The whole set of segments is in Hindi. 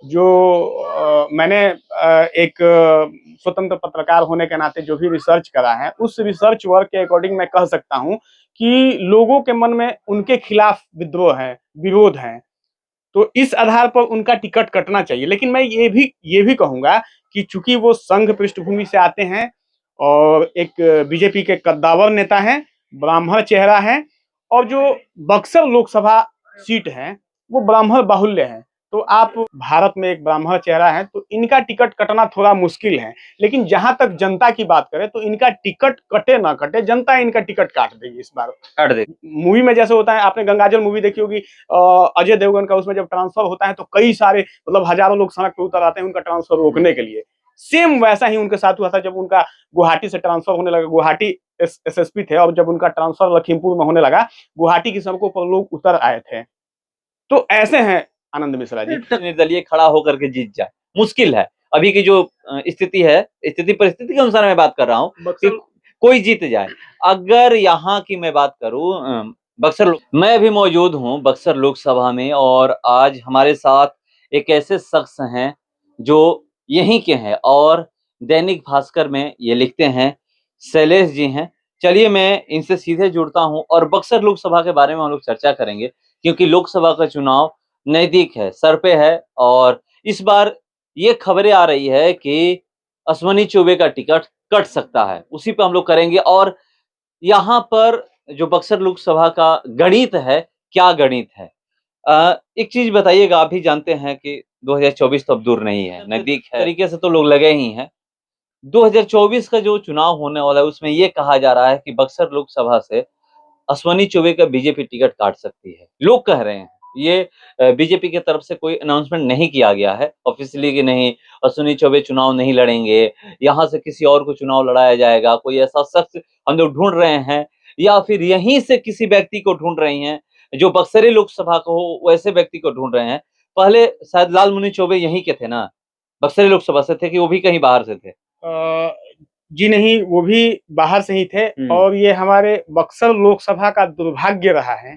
जो मैंने एक स्वतंत्र पत्रकार होने के नाते जो भी रिसर्च करा है, उस रिसर्च वर्क के अकॉर्डिंग मैं कह सकता हूँ कि लोगों के मन में उनके खिलाफ विद्रोह है, विरोध है। तो इस आधार पर उनका टिकट कटना चाहिए। लेकिन मैं ये भी कहूँगा कि चूँकि वो संघ पृष्ठभूमि से आते हैं और एक बीजेपी के कद्दावर नेता हैं, ब्राह्मण चेहरा है और जो बक्सर लोकसभा सीट है, वो ब्राह्मण बाहुल्य है। तो आप भारत में एक ब्राह्मण चेहरा है, तो इनका टिकट कटना थोड़ा मुश्किल है। लेकिन जहाँ तक जनता की बात करें तो इनका टिकट कटे ना कटे, जनता इनका टिकट काट देगी इस बार। काट दे। मूवी में जैसे होता है, आपने गंगाजल मूवी देखी होगी, अजय देवगन का उसमें जब ट्रांसफर होता है तो कई सारे मतलब हजारों लोग सड़क पर उतर आते हैं उनका ट्रांसफर रोकने के लिए। सेम वैसा ही उनके साथ हुआ था जब उनका गुवाहाटी से ट्रांसफर होने लगा। गुवाहाटी एसएसपी थे और जब उनका ट्रांसफर लखीमपुर में होने लगा, गुवाहाटी की सड़कों पर लोग उतर आए थे। तो ऐसे हैं आनंद मिश्रा जी। निर्दलीय खड़ा होकर के जीत जाए, मुश्किल है। अभी की जो स्थिति है, स्थिति परिस्थिति के अनुसार मैं बात कर रहा हूँ कि कोई जीत जाए। अगर यहाँ की मैं बात करूँ, मैं भी मौजूद हूँ बक्सर लोकसभा में और आज हमारे साथ एक ऐसे शख्स हैं जो यहीं के हैं और दैनिक भास्कर में ये लिखते हैं, शैलेश जी हैं। चलिए मैं इनसे सीधे जुड़ता हूँ और बक्सर लोकसभा के बारे में हम लोग चर्चा करेंगे, क्योंकि लोकसभा का चुनाव नजदीक है, सर पे है और इस बार ये खबरें आ रही है कि अश्वनी चौबे का टिकट कट सकता है। उसी पे हम लोग करेंगे और यहाँ पर जो बक्सर लोकसभा का गणित है, क्या गणित है? एक चीज बताइएगा, आप भी जानते हैं कि 2024 तो अब दूर नहीं है, नजदीक है। तरीके से तो लोग लगे ही हैं। 2024 का जो चुनाव होने वाला है उसमें ये कहा जा रहा है कि बक्सर लोकसभा से अश्वनी चौबे का बीजेपी टिकट काट सकती है। लोग कह रहे हैं, ये बीजेपी की तरफ से कोई अनाउंसमेंट नहीं किया गया है ऑफिशियली कि नहीं अश्वनी चौबे चुनाव नहीं लड़ेंगे, यहाँ से किसी और को चुनाव लड़ाया जाएगा। कोई ऐसा शख्स हम लोग ढूंढ रहे हैं या फिर यहीं से किसी व्यक्ति को ढूंढ रहे हैं जो बक्सरी लोकसभा को हो, वैसे व्यक्ति को ढूंढ रहे हैं। पहले शायद लाल मुनि चौबे यहीं के थे ना, बक्सरी लोकसभा से थे कि वो भी कहीं बाहर से थे? जी नहीं, वो भी बाहर से ही थे और ये हमारे बक्सर लोकसभा का दुर्भाग्य रहा है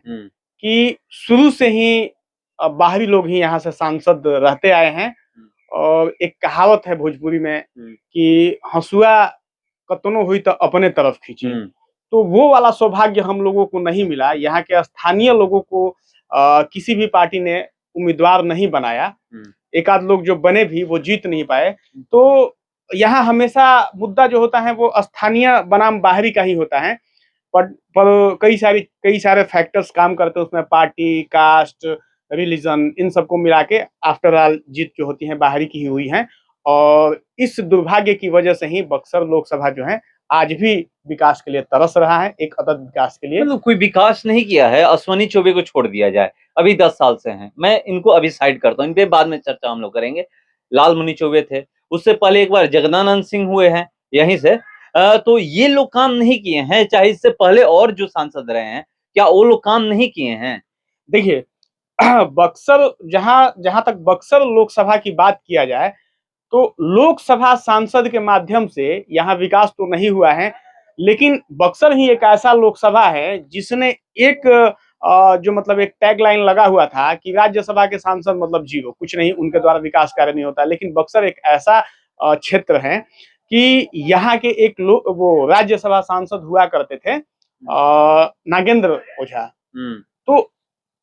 कि शुरू से ही बाहरी लोग ही यहाँ से सांसद रहते आए हैं। और एक कहावत है भोजपुरी में कि हंसुआ कतनो हुई तो अपने तरफ खींची। तो वो वाला सौभाग्य हम लोगों को नहीं मिला। यहाँ के स्थानीय लोगों को किसी भी पार्टी ने उम्मीदवार नहीं बनाया। एक आध लोग जो बने भी वो जीत नहीं पाए। तो यहाँ हमेशा मुद्दा जो होता है वो स्थानीय बनाम बाहरी का ही होता है। पर कई सारे फैक्टर्स काम करते हैं उसमें, पार्टी, कास्ट, रिलीजन, इन सबको मिला के आफ्टर ऑल जीत जो होती है बाहरी की ही हुई है। और इस दुर्भाग्य की वजह से ही बक्सर लोकसभा जो है आज भी विकास के लिए तरस रहा है, एक अदद विकास के लिए। मतलब कोई विकास नहीं किया है, अश्वनी चौबे को छोड़ दिया जाए, अभी 10 साल से हैं। मैं इनको अभी साइड करता हूँ, इन पे बाद में चर्चा हम लोग करेंगे। लाल मुनि चौबे थे, उससे पहले एक बार जगदानंद सिंह हुए हैं यहीं से। तो ये लोग काम नहीं किए हैं, चाहे इससे पहले और जो सांसद रहे हैं, क्या वो लोग काम नहीं किए हैं? देखिए, बक्सर जहां तक बक्सर लोकसभा की बात किया जाए तो लोकसभा सांसद के माध्यम से यहाँ विकास तो नहीं हुआ है। लेकिन बक्सर ही एक ऐसा लोकसभा है जिसने एक जो मतलब एक टैगलाइन लगा हुआ था कि राज्यसभा के सांसद मतलब जीरो, कुछ नहीं, उनके द्वारा विकास कार्य नहीं होता। लेकिन बक्सर एक ऐसा क्षेत्र है कि यहाँ के एक लोग वो राज्यसभा सांसद हुआ करते थे, नागेंद्र ओझा। तो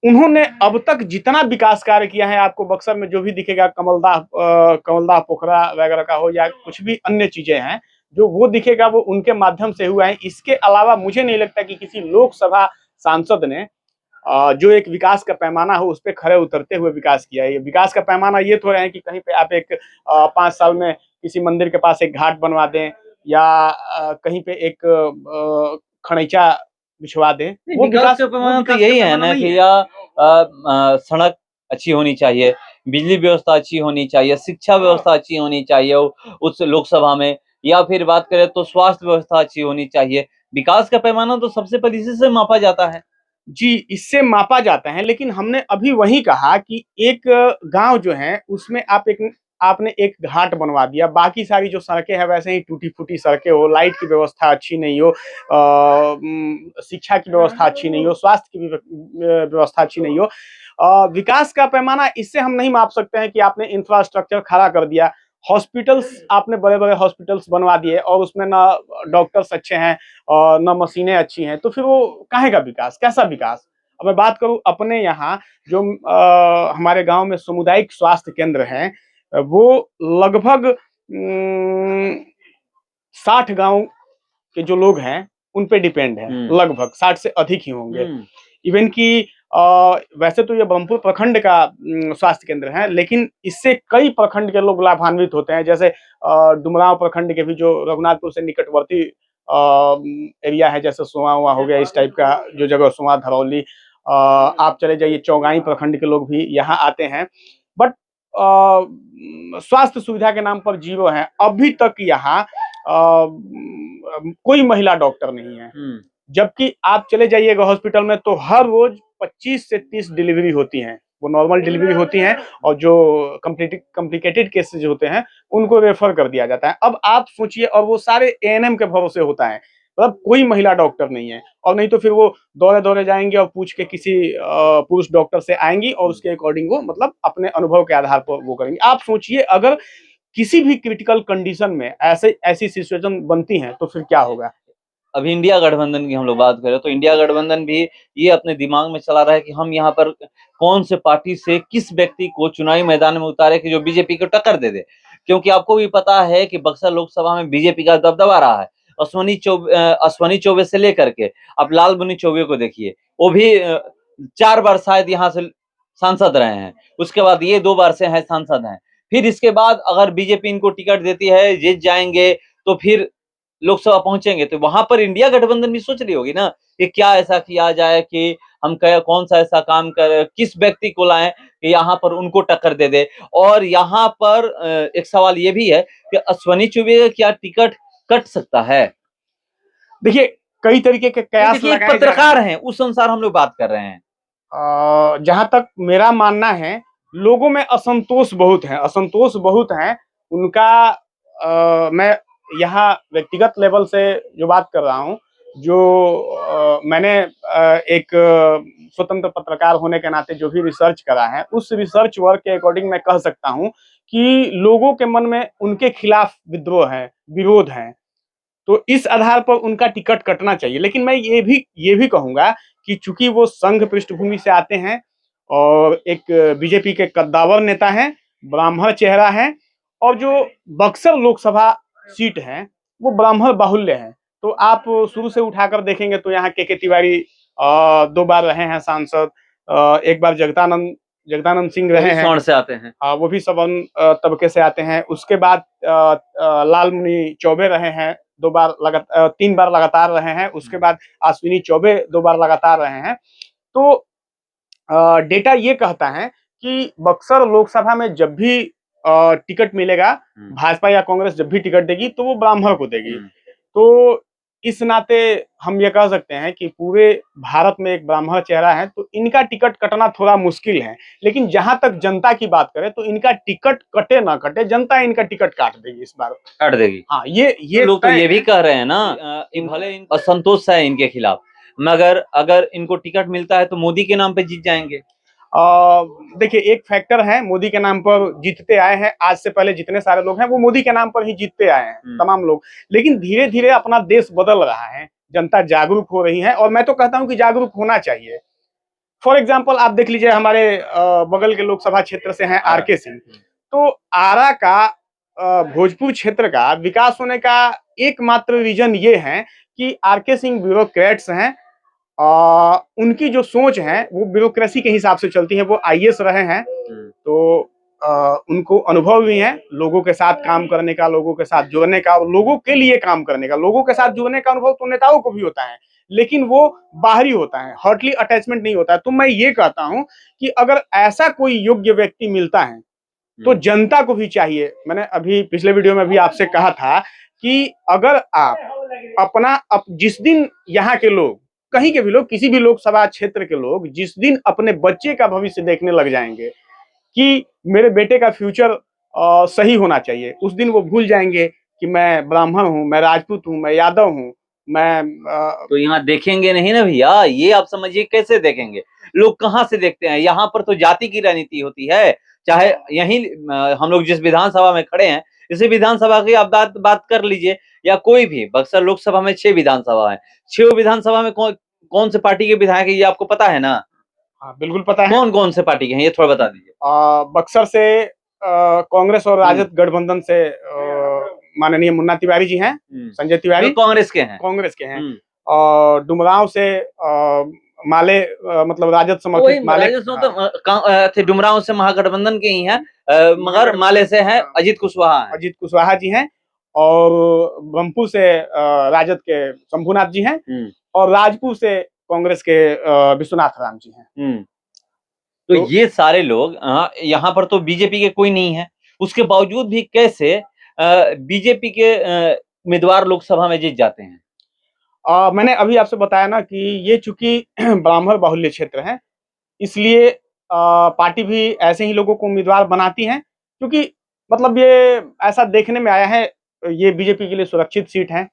उन्होंने अब तक जितना विकास कार्य किया है, आपको बक्सर में जो भी दिखेगा, कमलदाह पोखरा वगैरह का हो या कुछ भी अन्य चीजें हैं, जो वो दिखेगा वो उनके माध्यम से हुआ है। इसके अलावा मुझे नहीं लगता कि किसी लोकसभा सांसद ने जो एक विकास का पैमाना हो उस पर खड़े उतरते हुए विकास किया है। ये विकास का पैमाना ये थोड़ा है कि कहीं पे आप एक 5 साल में किसी मंदिर के पास एक घाट बनवा दें या कहीं पे एक खड़ैचा बिछवा दें। वो विकास का पैमाना तो यही है ना कि या सड़क अच्छी होनी चाहिए, बिजली व्यवस्था अच्छी होनी चाहिए, शिक्षा व्यवस्था अच्छी होनी चाहिए उस लोकसभा में, या फिर बात करें तो स्वास्थ्य व्यवस्था अच्छी होनी चाहिए। विकास का पैमाना तो सबसे पहले इसी से मापा जाता है। जी, इससे मापा जाता है। लेकिन हमने अभी वही कहा कि एक गांव जो है उसमें आपने एक घाट बनवा दिया, बाकी सारी जो सड़कें हैं वैसे ही टूटी फूटी सड़कें हो, लाइट की व्यवस्था अच्छी नहीं हो, शिक्षा की व्यवस्था अच्छी नहीं हो, स्वास्थ्य की व्यवस्था अच्छी नहीं हो, विकास का पैमाना इससे हम नहीं माप सकते हैं कि आपने इंफ्रास्ट्रक्चर खड़ा कर दिया, हॉस्पिटल्स आपने बड़े बड़े हॉस्पिटल्स बनवा दिए और उसमें ना डॉक्टर्स अच्छे हैं और ना मशीनें अच्छी हैं, तो फिर वो काहे का विकास, कैसा विकास। अब मैं बात करूं अपने यहाँ जो हमारे गांव में सामुदायिक स्वास्थ्य केंद्र है, वो लगभग 60 गांव के जो लोग हैं उन पे डिपेंड है, लगभग 60 से अधिक ही होंगे। इवन की वैसे तो ये ब्रह्मपुर प्रखंड का स्वास्थ्य केंद्र है, लेकिन इससे कई प्रखंड के लोग लाभान्वित होते हैं, जैसे डुमरांव प्रखंड के भी जो रघुनाथपुर से निकटवर्ती एरिया है, जैसे सुआ हुआ हो गया, इस टाइप का जो जगह सुआ धरौली, आप चले जाइए चौगाई प्रखंड के लोग भी यहाँ आते हैं, बट स्वास्थ्य सुविधा के नाम पर जीरो है। अभी तक यहाँ कोई महिला डॉक्टर नहीं है, जबकि आप चले जाइएगा हॉस्पिटल में तो हर रोज 25 से 30 डिलीवरी होती हैं, वो नॉर्मल डिलीवरी होती हैं, और जो कॉम्प्लिकेटेड केसेज होते हैं उनको रेफर कर दिया जाता है। अब आप सोचिए, और वो सारे एएनएम के भरोसे होता है, मतलब कोई महिला डॉक्टर नहीं है, और नहीं तो फिर वो दौरे दौरे जाएंगे और पूछ के किसी पुरुष डॉक्टर से आएंगी और उसके अकॉर्डिंग वो मतलब अपने अनुभव के आधार पर वो करेंगे। आप सोचिए अगर किसी भी क्रिटिकल कंडीशन में ऐसी सिचुएशन बनती है तो फिर क्या होगा। अभी इंडिया गठबंधन की हम लोग बात करें तो इंडिया गठबंधन भी ये अपने दिमाग में चला रहा है कि हम यहाँ पर कौन से पार्टी से किस व्यक्ति को चुनावी मैदान में उतारे कि जो बीजेपी को टक्कर दे दे, क्योंकि आपको भी पता है कि बक्सर लोकसभा में बीजेपी का दबदबा रहा है। अश्वनी चौबे से लेकर के अब लालबुनी चौबे को देखिए, वो भी 4 बार शायद यहाँ से सांसद रहे हैं, उसके बाद ये 2 बार से हैं सांसद हैं। फिर इसके बाद अगर बीजेपी इनको टिकट देती है, जीत जाएंगे तो फिर लोकसभा पहुंचेंगे, तो वहां पर इंडिया गठबंधन भी सोच रही होगी ना कि क्या ऐसा किया जाए कि हम कौन सा ऐसा काम कर, किस व्यक्ति को लाएं कि यहाँ पर उनको टक्कर दे दे। और यहाँ पर एक सवाल ये भी है कि अश्वनी चौबे का क्या टिकट कट सकता है। देखिए कई तरीके के कयास लगाए, पत्रकार हैं उस अनुसार हम लोग बात कर रहे हैं। जहां तक मेरा मानना है, लोगों में असंतोष बहुत है उनका। मैं यहाँ व्यक्तिगत लेवल से जो बात कर रहा हूँ, जो मैंने एक स्वतंत्र पत्रकार होने के नाते जो भी रिसर्च करा है, उस रिसर्च वर्क के अकॉर्डिंग मैं कह सकता हूँ कि लोगों के मन में उनके खिलाफ विद्रोह है, विरोध है, तो इस आधार पर उनका टिकट कटना चाहिए। लेकिन मैं ये भी कहूंगा कि चूंकि वो संघ पृष्ठभूमि से आते हैं और एक बीजेपी के कद्दावर नेता हैं, ब्राह्मण चेहरा है, और जो बक्सर लोकसभा सीट है वो ब्राह्मण बाहुल्य है, तो आप शुरू से उठाकर देखेंगे तो यहाँ के तिवारी 2 बार रहे हैं सांसद, एक बार जगदानंद सिंह रहे हैं, सवर्ण से आते हैं, वो भी सवर्ण तबके से आते हैं। उसके बाद लालमुनि चौबे रहे हैं 3 बार लगातार रहे हैं। उसके बाद अश्विनी चौबे 2 बार लगातार रहे हैं। तो डेटा ये कहता है कि बक्सर लोकसभा में जब भी टिकट मिलेगा, भाजपा या कांग्रेस जब भी टिकट देगी तो वो ब्राह्मण को देगी। तो इस नाते हम ये कह सकते हैं कि पूरे भारत में एक ब्राह्मण चेहरा है, तो इनका टिकट कटना थोड़ा मुश्किल है। लेकिन जहां तक जनता की बात करें तो इनका टिकट कटे ना कटे, जनता इनका टिकट काट देगी, इस बार काट देगी। हाँ, ये लोग तो ये भी कह रहे हैं ना, भले असंतोष है इनके खिलाफ, मगर अगर इनको टिकट मिलता है तो मोदी के नाम पे जीत जाएंगे। देखिए एक फैक्टर है, मोदी के नाम पर जीतते आए हैं, आज से पहले जितने सारे लोग हैं वो मोदी के नाम पर ही जीतते आए हैं तमाम लोग। लेकिन धीरे धीरे अपना देश बदल रहा है, जनता जागरूक हो रही है, और मैं तो कहता हूं कि जागरूक होना चाहिए। फॉर एग्जाम्पल आप देख लीजिए, हमारे बगल के लोकसभा क्षेत्र से हैं आरके सिंह, तो आरा का भोजपुर क्षेत्र का विकास होने का एकमात्र रीजन ये है कि आरके सिंह ब्यूरोक्रेट्स हैं, उनकी जो सोच है वो ब्यूरोक्रेसी के हिसाब से चलती है। वो आईएएस रहे हैं, तो उनको अनुभव भी है लोगों के साथ काम करने का, लोगों के साथ जुड़ने का, और लोगों के लिए काम करने का। लोगों के साथ जुड़ने का अनुभव तो नेताओं को भी होता है, लेकिन वो बाहरी होता है, हार्टली अटैचमेंट नहीं होता है। तो मैं ये कहता हूं कि अगर ऐसा कोई योग्य व्यक्ति मिलता है तो जनता को भी चाहिए, मैंने अभी पिछले वीडियो में भी आपसे कहा था कि अगर आप जिस दिन यहाँ के लोग, कहीं के भी लोग, किसी भी लोकसभा क्षेत्र के लोग जिस दिन अपने बच्चे का भविष्य देखने लग जाएंगे कि मेरे बेटे का फ्यूचर सही होना चाहिए। उस दिन वो भूल जाएंगे कि मैं ब्राह्मण हूँ, मैं राजपूत हूँ, मैं यादव हूँ, मैं तो यहाँ देखेंगे नहीं ना भैया, ये आप समझिए कैसे देखेंगे। लोग कहाँ से देखते हैं, यहाँ पर तो जाति की राजनीति होती है। चाहे यही हम लोग जिस विधानसभा में खड़े हैं, इसी विधानसभा की आप बात कर लीजिए, या कोई भी बक्सर लोकसभा में 6 विधानसभा है, 6 विधानसभा में कौन से पार्टी के विधायक है, ये आपको पता है ना? हाँ बिल्कुल पता है। कौन कौन से पार्टी के हैं, ये थोड़ा बता दीजिए। बक्सर से कांग्रेस और राजद गठबंधन से माननीय मुन्ना तिवारी जी हैं, संजय तिवारी कांग्रेस के हैं, कांग्रेस के हैं। और डुमरांव से माले मतलब राजद समर्थित माले, तो डुमरांव से महागठबंधन के ही हैं, मगर माले से हैं अजीत कुशवाहा जी हैं। और ब्रह्मपुर से राजद के शंभुनाथ जी हैं, और राजपुर से कांग्रेस के विश्वनाथ राम जी हैं। तो ये सारे लोग, यहाँ पर तो बीजेपी के कोई नहीं है, उसके बावजूद भी कैसे बीजेपी के उम्मीदवार लोकसभा में जीत जाते हैं? मैंने अभी आपसे बताया ना कि ये चूंकि ब्राह्मण बाहुल्य क्षेत्र है, इसलिए पार्टी भी ऐसे ही लोगों को उम्मीदवार बनाती है, क्योंकि मतलब ये ऐसा देखने में आया है, ये बीजेपी के लिए सुरक्षित सीट है।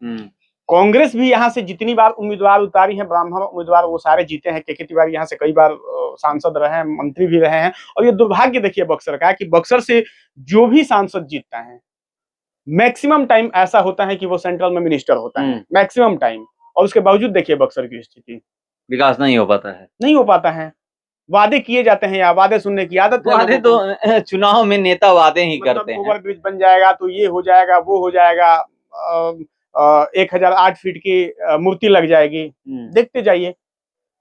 कांग्रेस भी यहाँ से जितनी बार उम्मीदवार उतारी है, ब्राह्मण उम्मीदवार, वो सारे जीते हैं। के तिवारी यहाँ से कई बार सांसद रहे हैं, मंत्री भी रहे हैं। और ये दुर्भाग्य देखिए बक्सर का, कि बक्सर से जो भी सांसद जीतता है, मैक्सिमम टाइम ऐसा होता है कि वो सेंट्रल में मिनिस्टर होता है, मैक्सिमम टाइम। और उसके बावजूद देखिए बक्सर की स्थिति, विकास नहीं हो पाता है। वादे किए जाते हैं, या वादे सुनने की आदत है। वादे तो चुनाव में नेता वादे ही करते हैं। ओवरब्रिज बन जाएगा तो ये हो जाएगा, वो हो जाएगा, 1008 फीट की मूर्ति लग जाएगी, देखते जाइए।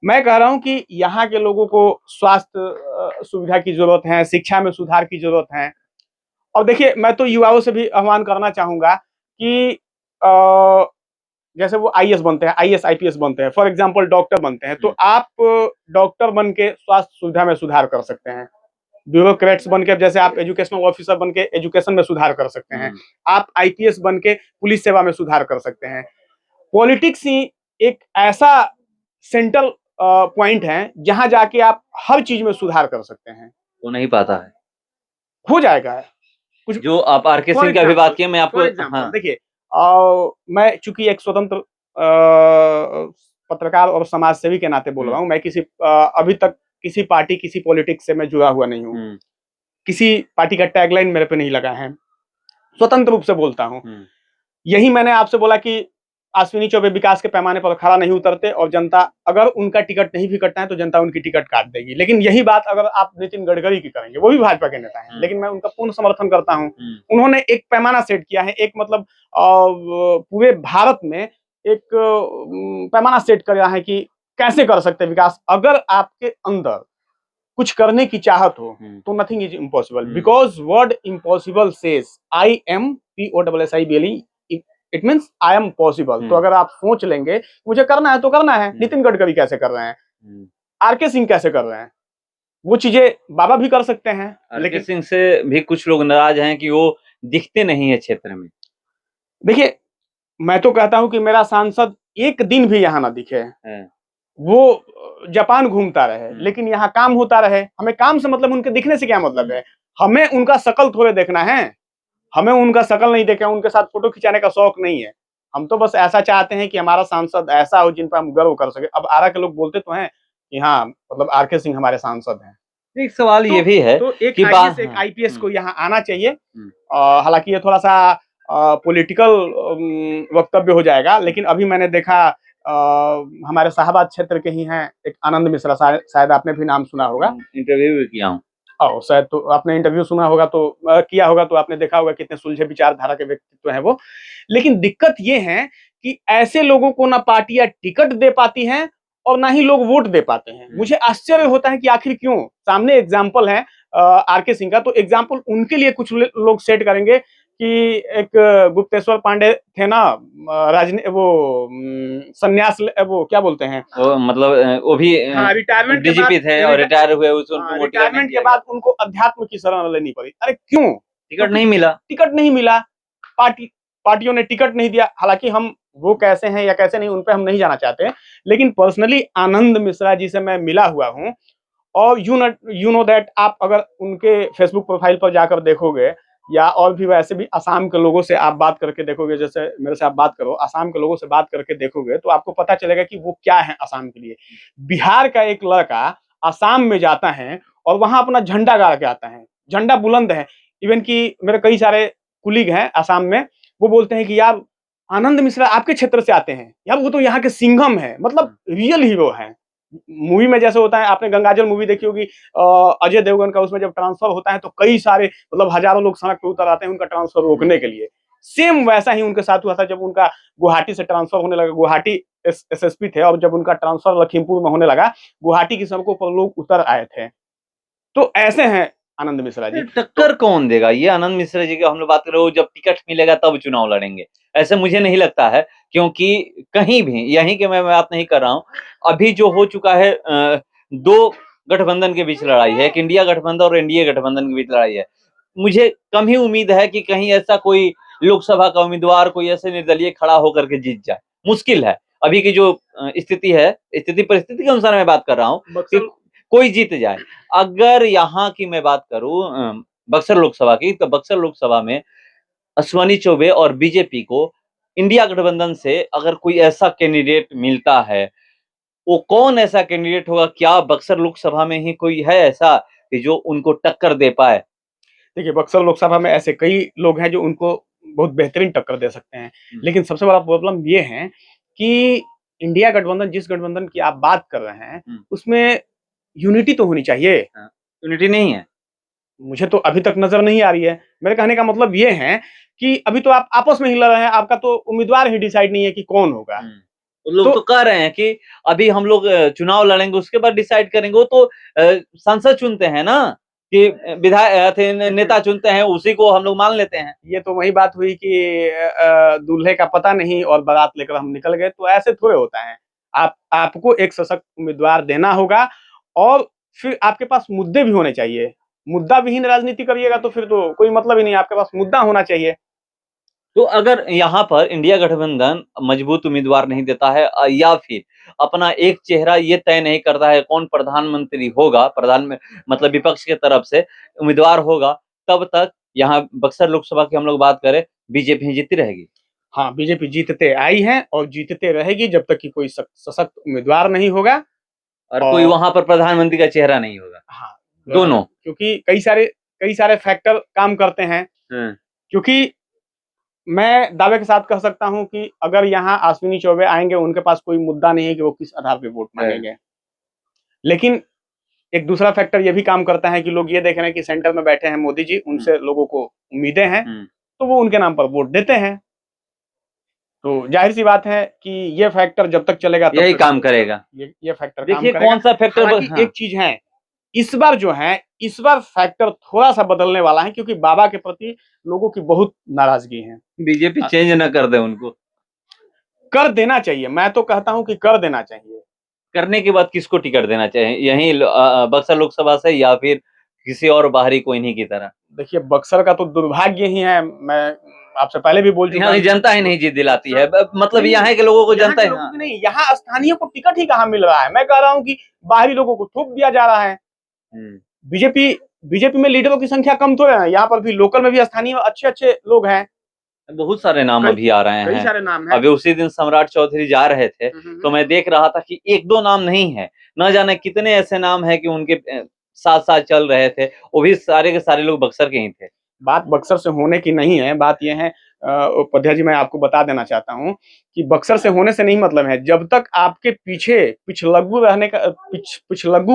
मैं कह रहा हूं कि यहाँ के लोगों को स्वास्थ्य सुविधा की जरूरत है, शिक्षा में सुधार की जरूरत है। और देखिए, मैं तो युवाओं से भी आह्वान करना चाहूंगा कि जैसे वो आईएएस बनते हैं, आईएएस आईपीएस बनते हैं, फॉर एग्जांपल डॉक्टर बनते हैं, तो आप डॉक्टर बन के स्वास्थ्य सुविधा में सुधार कर सकते हैं। ब्यूरोक्रेट्स बन के, जैसे आप एजुकेशनल ऑफिसर बन के एजुकेशन में सुधार कर सकते हैं। आप आईपीएस बन के पुलिस सेवा में सुधार कर सकते हैं। पॉलिटिक्स ही एक ऐसा सेंट्रल पॉइंट है जहां जाके आप हर चीज में सुधार कर सकते हैं। वो नहीं पाता है, हो जाएगा कुछ। जो आप आरके सिंह की अभी बात किए, मैं आपको देखिए, मैं चूंकि एक स्वतंत्र पत्रकार और समाज सेवी के नाते बोल रहा हूँ। मैं किसी अभी तक किसी पार्टी, किसी पॉलिटिक्स से मैं जुड़ा हुआ नहीं हूँ। किसी पार्टी का टैगलाइन मेरे पे नहीं लगा है, स्वतंत्र रूप से बोलता हूँ। यही मैंने आपसे बोला कि अश्विनी चौबे विकास के पैमाने पर खड़ा नहीं उतरते, और जनता अगर उनका टिकट नहीं भी कटना है तो जनता उनकी टिकट काट देगी। लेकिन यही बात अगर आप नितिन गडकरी की करेंगे, वो भी भाजपा के नेता हैं, लेकिन मैं उनका पूर्ण समर्थन करता हूं। उन्होंने एक पैमाना सेट किया है, एक मतलब पूरे भारत में एक पैमाना सेट किया है कि कैसे कर सकते हैं विकास। अगर आपके अंदर कुछ करने की चाहत हो तो nothing is impossible, because word impossible says IMPOSSIBLE, it means I am possible. तो अगर आप सोच लेंगे मुझे करना है तो करना है। नितिन गडकरी कैसे कर रहे हैं, आरके सिंह कैसे कर रहे हैं, वो चीजें बाबा भी कर सकते हैं। लेकिन सिंह से भी कुछ लोग नाराज हैं कि वो दिखते नहीं है क्षेत्र में। देखिए, मैं तो कहता हूं कि मेरा सांसद एक दिन भी यहाँ ना दिखे, वो जापान घूमता रहे, लेकिन यहाँ काम होता रहे। हमें काम से मतलब, उनके दिखने से क्या मतलब है? हमें उनका शकल थोड़े देखना है, हमें उनका शकल नहीं देखा, उनके साथ फोटो खिंचाने का शौक नहीं है। हम तो बस ऐसा चाहते हैं कि हमारा सांसद ऐसा हो जिन पर हम गर्व कर सके। अब आरा के लोग बोलते तो हैं कि हाँ, मतलब आरके सिंह हमारे सांसद हैं। एक सवाल ये भी है तो एक आईपीएस को यहाँ आना चाहिए। हालांकि ये थोड़ा सा पॉलिटिकल वक्तव्य हो जाएगा, लेकिन अभी मैंने देखा हमारे शाहबाद क्षेत्र के ही हैं एक आनंद मिश्रा, शायद आपने भी नाम सुना होगा। इंटरव्यू भी किया हूँ। शायद तो आपने इंटरव्यू सुना होगा, तो किया होगा, तो आपने देखा होगा कितने सुलझे विचारधारा के व्यक्तित्व हैं वो। लेकिन दिक्कत ये है कि ऐसे लोगों को ना पार्टियां टिकट दे पाती हैं और ना ही लोग वोट दे पाते हैं। मुझे आश्चर्य होता है कि आखिर क्यों। सामने एग्जाम्पल है आरके सिंह का, तो एग्जाम्पल उनके लिए कुछ लोग सेट करेंगे कि एक गुप्तेश्वर पांडे थे ना, वो संन्यास, वो क्या बोलते हैं, वो मतलब वो भी रिटायरमेंट डीजीपी थे और रिटायर हुए, रिटायरमेंट के बाद उनको अध्यात्म की शरण लेनी पड़ी। अरे क्यों? टिकट नहीं मिला, टिकट नहीं मिला, पार्टियों ने टिकट नहीं दिया। हालांकि हम वो कैसे हैं या कैसे नहीं, उन पे हम नहीं जाना चाहते, लेकिन पर्सनली आनंद मिश्रा जी से मैं मिला हुआ हूं, और यू नो दैट, आप अगर उनके फेसबुक प्रोफाइल पर जाकर देखोगे, या और भी वैसे भी असम के लोगों से आप बात करके देखोगे, जैसे मेरे से आप बात करो, असम के लोगों से बात करके देखोगे तो आपको पता चलेगा कि वो क्या है असम के लिए। बिहार का एक लड़का असम में जाता है और वहां अपना झंडा गाड़ के आता है, झंडा बुलंद है। इवन कि मेरे कई सारे कुलीग हैं असम में, वो बोलते हैं कि यार आनंद मिश्रा आपके क्षेत्र से आते हैं यार, वो तो यहाँ के सिंघम है, मतलब रियल हीरो है। मूवी में जैसे होता है, आपने गंगाजल मूवी देखी होगी अजय देवगन का, उसमें जब ट्रांसफर होता है तो कई सारे मतलब हजारों लोग सड़क पर उतर आते हैं उनका ट्रांसफर रोकने के लिए। सेम वैसा ही उनके साथ हुआ था जब उनका गुवाहाटी से ट्रांसफर होने लगा। गुवाहाटी एसएसपी थे और जब उनका ट्रांसफर लखीमपुर में होने लगा, गुवाहाटी की सड़कों पर लोग उतर आए थे। तो ऐसे हैं आनंद मिश्रा जी। टक्कर कौन देगा? ये आनंद मिश्रा जी की हम लोग बात कर रहे हो, जब टिकट मिलेगा तब चुनाव लड़ेंगे, ऐसे मुझे नहीं लगता है। क्योंकि कहीं भी यहीं के मैं बात नहीं कर रहा हूँ, अभी जो हो चुका है दो गठबंधन के बीच लड़ाई है, एक इंडिया गठबंधन और एनडीए गठबंधन के बीच लड़ाई है। मुझे कम ही उम्मीद है कि कहीं ऐसा कोई लोकसभा का उम्मीदवार कोई ऐसे निर्दलीय खड़ा होकर के जीत जाए, मुश्किल है। अभी की जो स्थिति है, स्थिति परिस्थिति के अनुसार मैं बात कर रहा हूँ कि कोई जीत जाए। अगर यहाँ की मैं बात करूं बक्सर लोकसभा की, तो बक्सर लोकसभा में अश्वनी चौबे और बीजेपी को इंडिया गठबंधन से अगर कोई ऐसा कैंडिडेट मिलता है, वो कौन ऐसा कैंडिडेट होगा? क्या बक्सर लोकसभा में ही कोई है ऐसा कि जो उनको टक्कर दे पाए? देखिए, बक्सर लोकसभा में ऐसे कई लोग हैं जो उनको बहुत बेहतरीन टक्कर दे सकते हैं, लेकिन सबसे बड़ा प्रॉब्लम ये है कि इंडिया गठबंधन, जिस गठबंधन की आप बात कर रहे हैं, उसमें यूनिटी तो होनी चाहिए। यूनिटी नहीं है, मुझे तो अभी तक नजर नहीं आ रही है। मेरे कहने का मतलब ये है कि अभी तो आप आपस में ही लड़ रहे हैं, आपका तो उम्मीदवार ही डिसाइड नहीं है कि कौन होगा। लोग तो कह रहे हैं कि अभी हम लोग चुनाव लड़ेंगे, उसके बाद डिसाइड करेंगे। वो तो सांसद चुनते हैं ना, कि विधायक नेता चुनते हैं, उसी को हम लोग मान लेते हैं। ये तो वही बात हुई कि दूल्हे का पता नहीं और बारात लेकर हम निकल गए, तो ऐसे थोड़े होता है। आपको एक सशक्त उम्मीदवार देना होगा और फिर आपके पास मुद्दे भी होने चाहिए। मुद्दा विहीन राजनीति करिएगा तो फिर तो कोई मतलब ही नहीं, आपके पास मुद्दा होना चाहिए। तो अगर यहाँ पर इंडिया गठबंधन मजबूत उम्मीदवार नहीं देता है या फिर अपना एक चेहरा ये तय नहीं करता है कौन प्रधानमंत्री होगा, मतलब विपक्ष के तरफ से उम्मीदवार होगा, तब तक यहाँ बक्सर लोकसभा की हम लोग बात करें, बीजेपी जीती रहेगी। हाँ, बीजेपी जीतते आई है और जीतते रहेगी जब तक कि कोई सशक्त उम्मीदवार नहीं होगा और कोई वहां पर प्रधानमंत्री का चेहरा नहीं होगा। हाँ, दोनों, क्योंकि कई सारे फैक्टर काम करते हैं। क्योंकि मैं दावे के साथ कह सकता हूं कि अगर यहाँ अश्विनी चौबे आएंगे, उनके पास कोई मुद्दा नहीं है कि वो किस आधार पे वोट मांगेंगे। लेकिन एक दूसरा फैक्टर ये भी काम करता है कि लोग ये देख रहे हैं कि सेंटर में बैठे हैं मोदी जी, उनसे लोगों को उम्मीदें हैं, तो वो उनके नाम पर वोट देते हैं। तो जाहिर सी बात है कि ये फैक्टर जब तक चलेगा तब यही काम करेगा। ये फैक्टर देखिए कौन सा फैक्टर। एक चीज है, इस बार फैक्टर थोड़ा सा बदलने वाला है, क्योंकि बाबा के प्रति लोगों की बहुत नाराजगी है। बीजेपी चेंज ना कर दे, उनको कर देना चाहिए। मैं तो कहता हूं कि कर देना चाहिए। करने के बाद किसको टिकट देना चाहिए, यही बक्सर लोकसभा से या फिर किसी और बाहरी कोई नहीं की तरह? देखिए, बक्सर का तो दुर्भाग्य ही है, मैं आपसे पहले भी बोल चुका हूं, जनता ही नहीं जीत दिलाती है। मतलब यहाँ के लोगों को जनता ही नहीं, यहाँ स्थानीय को टिकट ही कहाँ मिल रहा है। मैं कह रहा हूँ कि बाहरी लोगों को थोप दिया जा रहा है। बीजेपी में लीडरों की संख्या कम तो है, यहाँ पर भी लोकल में भी स्थानीय अच्छे लोग हैं। बहुत सारे नाम अभी आ रहे हैं, कई सारे नाम हैं। अभी उसी दिन सम्राट चौधरी जा रहे थे तो मैं देख रहा था कि एक दो नाम नहीं है, न जाने कितने ऐसे नाम है कि उनके साथ साथ चल रहे थे, वो भी सारे के सारे लोग बक्सर के ही थे। बात बक्सर से होने की नहीं है, बात यह है उपाध्याय जी, मैं आपको बता देना चाहता हूं कि बक्सर से होने से नहीं मतलब है। जब तक आपके पीछे पिछलग्गू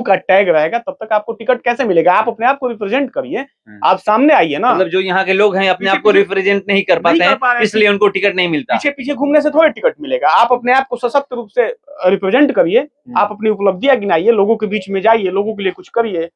का टैग रहेगा तब तक आपको टिकट कैसे मिलेगा? आप अपने आप को रिप्रेजेंट करिए, आप सामने आइए ना। मतलब जो यहाँ के लोग हैं अपने आप को रिप्रेजेंट नहीं कर पाते हैं, इसलिए उनको टिकट नहीं मिलता। पीछे घूमने से थोड़े टिकट मिलेगा। आप अपने आप को सशक्त रूप से रिप्रेजेंट करिए, आप अपनी उपलब्धियां गिनाइए, लोगों के बीच में जाइए, लोगों के लिए कुछ करिए,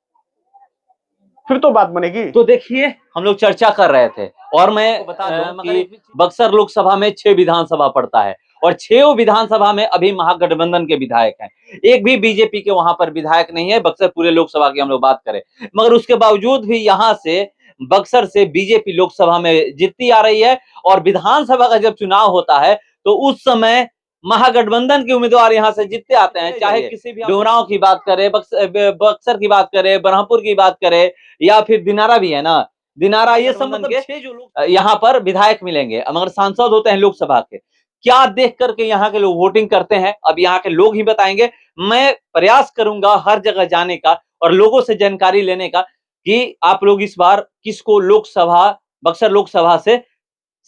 फिर तो बात बनेगी। तो देखिए, हम लोग चर्चा कर रहे थे और मैं बता दूं कि बक्सर लोकसभा में 6 विधानसभा पड़ता है और 6 विधानसभा में अभी महागठबंधन के विधायक हैं। एक भी बीजेपी के वहां पर विधायक नहीं है, बक्सर पूरे लोकसभा की हम लोग बात करें। मगर उसके बावजूद भी यहाँ से बक्सर से बीजेपी लोकसभा में जीतती आ रही है और विधानसभा का जब चुनाव होता है तो उस समय महागठबंधन के उम्मीदवार यहाँ से जीतते आते हैं। चाहे किसी भी डोमरांव की बात करें, बक्सर की बात करें, ब्रह्मपुर की बात करें या फिर दिनारा भी है ना, दिनारा, ये सब मतलब 6 जो लोग यहाँ पर विधायक मिलेंगे, मगर सांसद होते हैं लोकसभा के। क्या देख करके यहाँ के लोग वोटिंग करते हैं, अब यहाँ के लोग ही बताएंगे। मैं प्रयास करूंगा हर जगह जाने का और लोगों से जानकारी लेने का कि आप लोग इस बार किसको लोकसभा, बक्सर लोकसभा से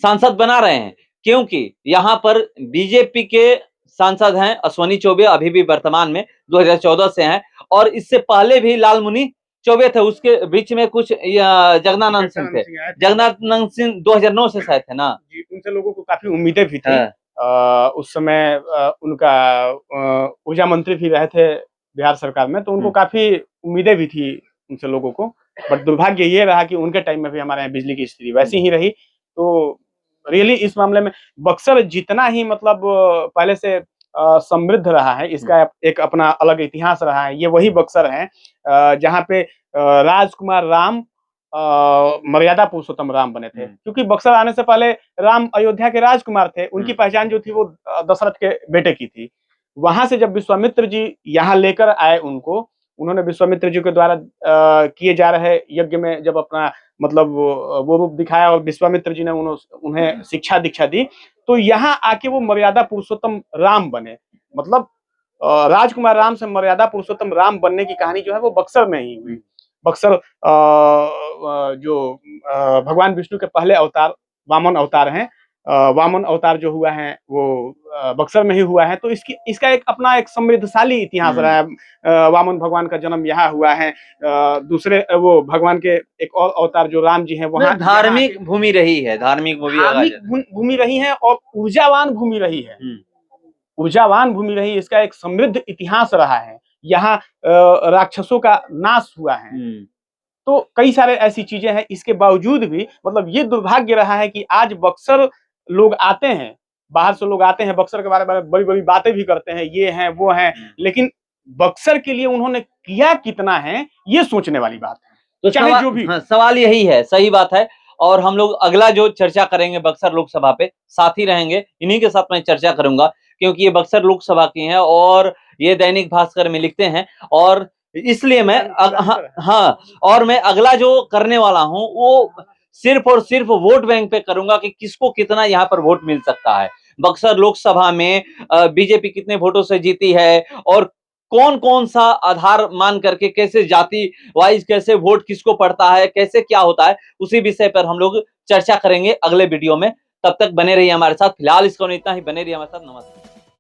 सांसद बना रहे हैं, क्योंकि यहाँ पर बीजेपी के सांसद हैं अश्वनी चौबे, अभी भी वर्तमान में 2014 से हैं, और इससे पहले भी लालमुनि चौबे थे, उसके बीच में कुछ जगनानंद सिंह थे। जगनानंद सिंह 2009 से शायद थे ना जी, उनसे लोगों को काफी उम्मीदें भी थी। उस समय उनका ऊर्जा मंत्री भी रहे थे बिहार सरकार में, तो उनको काफी उम्मीदें भी थी उनसे लोगों को। बट दुर्भाग्य ये रहा कि उनके टाइम में भी हमारे यहाँ बिजली की स्थिति वैसी ही रही। तो रियली इस मामले में बक्सर जितना ही मतलब पहले से समृद्ध रहा है, इसका एक अपना अलग इतिहास रहा है। ये वही बक्सर है जहाँ पे राजकुमार राम मर्यादा पुरुषोत्तम राम बने थे, क्योंकि बक्सर आने से पहले राम अयोध्या के राजकुमार थे। उनकी पहचान जो थी वो दशरथ के बेटे की थी। वहां से जब विश्वामित्र जी यहाँ लेकर आए उनको, उन्होंने विश्वामित्र जी के द्वारा किए जा रहे यज्ञ में जब अपना मतलब वो रूप दिखाया और विश्वामित्र जी ने उन्हें शिक्षा दीक्षा दी, तो यहाँ आके वो मर्यादा पुरुषोत्तम राम बने। मतलब राजकुमार राम से मर्यादा पुरुषोत्तम राम बनने की कहानी जो है वो बक्सर में ही हुई। बक्सर जो भगवान विष्णु के पहले अवतार वामन अवतार हैं, वामन अवतार जो हुआ है वो बक्सर में ही हुआ है। तो इसका एक अपना एक समृद्धशाली इतिहास रहा है। वामन भगवान का जन्म यहाँ हुआ है। दूसरे वो भगवान के एक और अवतार जो राम जी हैं वहाँ धार्मिक भूमि रही है, धार्मिक भूमि रही है और ऊर्जावान भूमि रही है। ऊर्जावान भूमि रही, इसका एक समृद्ध इतिहास रहा है। यहाँ राक्षसों का नाश हुआ है। तो कई सारे ऐसी चीजें हैं। इसके बावजूद भी मतलब ये दुर्भाग्य रहा है कि आज बक्सर लोग आते हैं, बाहर से लोग आते हैं, बक्सर के बारे में बड़ी बड़ी बातें भी करते हैं, ये हैं वो हैं, लेकिन बक्सर के लिए उन्होंने किया कितना है ये सोचने वाली बात है। तो चाहे जो भी सवाल यही है, सही बात है। और हम लोग अगला जो चर्चा करेंगे बक्सर लोकसभा पे साथ ही रहेंगे, इन्हीं के साथ मैं चर्चा करूंगा, क्योंकि ये बक्सर लोकसभा की हैं और ये दैनिक भास्कर में लिखते हैं, और इसलिए मैं हाँ, और मैं अगला जो करने वाला हूं वो सिर्फ और सिर्फ वोट बैंक पे करूंगा कि किसको कितना यहाँ पर वोट मिल सकता है। बक्सर लोकसभा में बीजेपी कितने वोटों से जीती है और कौन कौन सा आधार मान करके कैसे जाति वाइज कैसे वोट किसको पड़ता है, कैसे क्या होता है, उसी विषय पर हम लोग चर्चा करेंगे अगले वीडियो में। तब तक बने रहिए हमारे साथ। फिलहाल इसको इतना ही, बने रहिए हमारे साथ। नमस्कार।